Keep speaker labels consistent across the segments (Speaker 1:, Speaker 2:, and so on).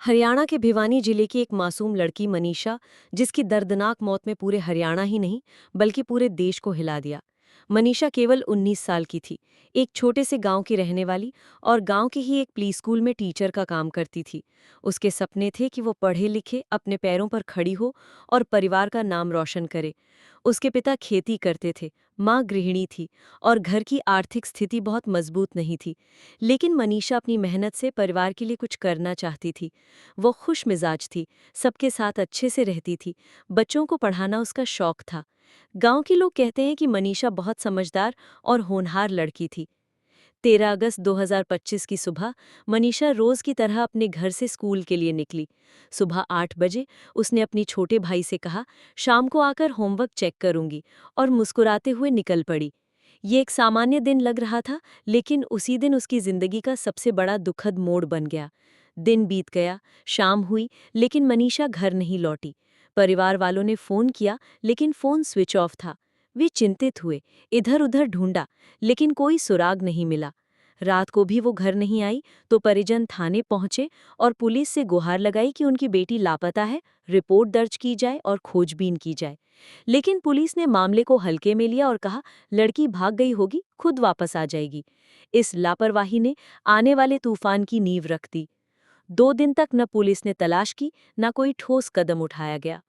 Speaker 1: हरियाणा के भिवानी जिले की एक मासूम लड़की मनीषा, जिसकी दर्दनाक मौत में पूरे हरियाणा ही नहीं बल्कि पूरे देश को हिला दिया। मनीषा केवल 19 साल की थी, एक छोटे से गांव की रहने वाली और गांव के ही एक प्ली स्कूल में टीचर का काम करती थी। उसके सपने थे कि वो पढ़े लिखे, अपने पैरों पर खड़ी हो और परिवार का नाम रोशन करे। उसके पिता खेती करते थे, माँ गृहिणी थी और घर की आर्थिक स्थिति बहुत मजबूत नहीं थी। लेकिन मनीषा अपनी मेहनत से परिवार के लिए कुछ करना चाहती थी। वो खुश मिजाज थी, सबके साथ अच्छे से रहती थी, बच्चों को पढ़ाना उसका शौक था। गांव के लोग कहते हैं कि मनीषा बहुत समझदार और होनहार लड़की थी। 13 अगस्त 2025 की सुबह मनीषा रोज की तरह अपने घर से स्कूल के लिए निकली। सुबह 8 बजे उसने अपनी छोटे भाई से कहा, शाम को आकर होमवर्क चेक करूंगी, और मुस्कुराते हुए निकल पड़ी। ये एक सामान्य दिन लग रहा था, लेकिन उसी दिन उसकी जिंदगी का सबसे बड़ा दुखद मोड़ बन गया। दिन बीत गया, शाम हुई, लेकिन मनीषा घर नहीं लौटी। परिवार वालों ने फोन किया, लेकिन फोन स्विच ऑफ था। वे चिंतित हुए, इधर उधर ढूंढा, लेकिन कोई सुराग नहीं मिला। रात को भी वो घर नहीं आई तो परिजन थाने पहुंचे और पुलिस से गुहार लगाई कि उनकी बेटी लापता है, रिपोर्ट दर्ज की जाए और खोजबीन की जाए। लेकिन पुलिस ने मामले को हल्के में लिया और कहा, लड़की भाग गई होगी, खुद वापस आ जाएगी। इस लापरवाही ने आने वाले तूफान की नींव रख दी। 2 दिन तक न पुलिस ने तलाश की, न कोई ठोस कदम उठाया गया।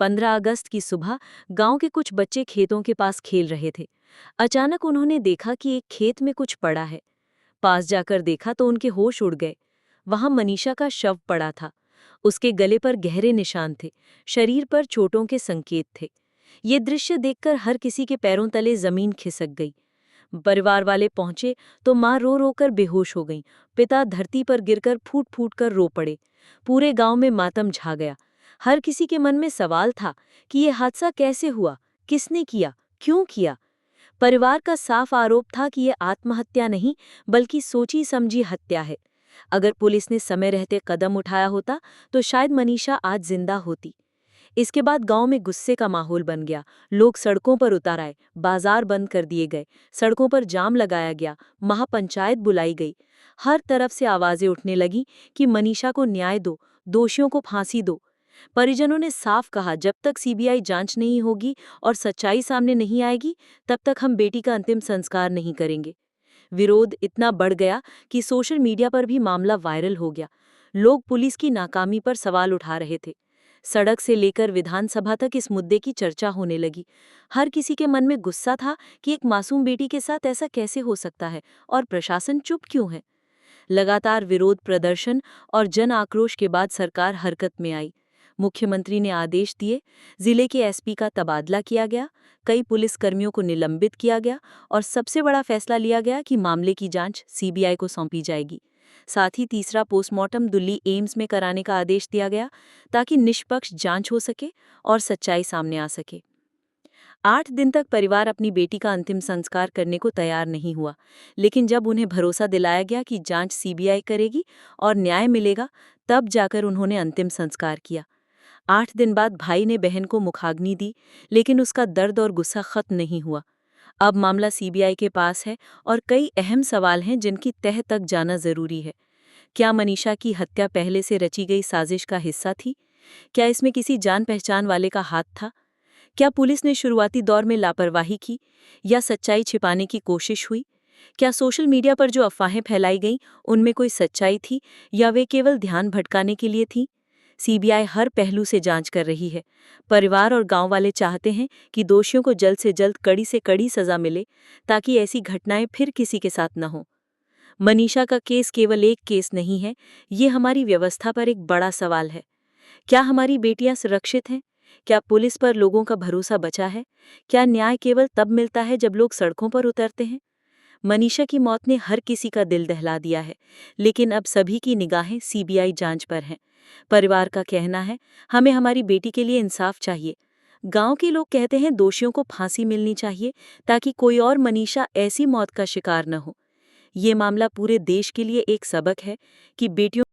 Speaker 1: 15 अगस्त की सुबह गांव के कुछ बच्चे खेतों के पास खेल रहे थे। अचानक उन्होंने देखा कि एक खेत में कुछ पड़ा है। पास जाकर देखा तो उनके होश उड़ गए। वहां मनीषा का शव पड़ा था। उसके गले पर गहरे निशान थे, शरीर पर चोटों के संकेत थे। ये दृश्य देखकर हर किसी के पैरों तले जमीन खिसक गई। परिवार वाले पहुंचे तो मां रो रो कर बेहोश हो गईं। पिता धरती पर गिरकर फूट फूट कर रो पड़े। पूरे गांव में मातम छा गया। हर किसी के मन में सवाल था कि ये हादसा कैसे हुआ, किसने किया, क्यों किया। परिवार का साफ आरोप था कि ये आत्महत्या नहीं बल्कि सोची समझी हत्या है। अगर पुलिस ने समय रहते कदम उठाया होता तो शायद मनीषा आज जिंदा होती। इसके बाद गांव में गुस्से का माहौल बन गया। लोग सड़कों पर उतर आए, बाजार बंद कर दिए गए, सड़कों पर जाम लगाया गया, महापंचायत बुलाई गई। हर तरफ से आवाजें उठने लगी कि मनीषा को न्याय दो, दोषियों को फांसी दो। परिजनों ने साफ कहा, जब तक सीबीआई जांच नहीं होगी और सच्चाई सामने नहीं आएगी, तब तक हम बेटी का अंतिम संस्कार नहीं करेंगे। विरोध इतना बढ़ गया कि सोशल मीडिया पर भी मामला वायरल हो गया। लोग पुलिस की नाकामी पर सवाल उठा रहे थे। सड़क से लेकर विधानसभा तक इस मुद्दे की चर्चा होने लगी। हर किसी के मन में गुस्सा था कि एक मासूम बेटी के साथ ऐसा कैसे हो सकता है और प्रशासन चुप क्यों है। लगातार विरोध प्रदर्शन और जन आक्रोश के बाद सरकार हरकत में आई। मुख्यमंत्री ने आदेश दिए, जिले के एसपी का तबादला किया गया, कई पुलिसकर्मियों को निलंबित किया गया और सबसे बड़ा फैसला लिया गया कि मामले की जांच सीबीआई को सौंपी जाएगी। साथ ही तीसरा पोस्टमार्टम दिल्ली एम्स में कराने का आदेश दिया गया ताकि निष्पक्ष जांच हो सके और सच्चाई सामने आ सके। 8 दिन तक परिवार अपनी बेटी का अंतिम संस्कार करने को तैयार नहीं हुआ, लेकिन जब उन्हें भरोसा दिलाया गया कि जांच सीबीआई करेगी और न्याय मिलेगा, तब जाकर उन्होंने अंतिम संस्कार किया। 8 दिन बाद भाई ने बहन को मुखाग्नि दी, लेकिन उसका दर्द और गुस्सा खत्म नहीं हुआ। अब मामला सीबीआई के पास है और कई अहम सवाल हैं जिनकी तह तक जाना जरूरी है। क्या मनीषा की हत्या पहले से रची गई साजिश का हिस्सा थी? क्या इसमें किसी जान पहचान वाले का हाथ था? क्या पुलिस ने शुरुआती दौर में लापरवाही की या सच्चाई छिपाने की कोशिश हुई? क्या सोशल मीडिया पर जो अफवाहें फैलाई गईं, उनमें कोई सच्चाई थी या वे केवल ध्यान भटकाने के लिए थीं? सीबीआई हर पहलू से जांच कर रही है। परिवार और गांव वाले चाहते हैं कि दोषियों को जल्द से जल्द कड़ी से कड़ी सजा मिले, ताकि ऐसी घटनाएं फिर किसी के साथ न हो। मनीषा का केस केवल एक केस नहीं है, ये हमारी व्यवस्था पर एक बड़ा सवाल है। क्या हमारी बेटियां सुरक्षित हैं? क्या पुलिस पर लोगों का भरोसा बचा है? क्या न्याय केवल तब मिलता है जब लोग सड़कों पर उतरते हैं? मनीषा की मौत ने हर किसी का दिल दहला दिया है, लेकिन अब सभी की निगाहें सीबीआई जांच पर हैं। परिवार का कहना है, हमें हमारी बेटी के लिए इंसाफ चाहिए। गांव के लोग कहते हैं दोषियों को फांसी मिलनी चाहिए ताकि कोई और मनीषा ऐसी मौत का शिकार न हो। ये मामला पूरे देश के लिए एक सबक है कि बेटियों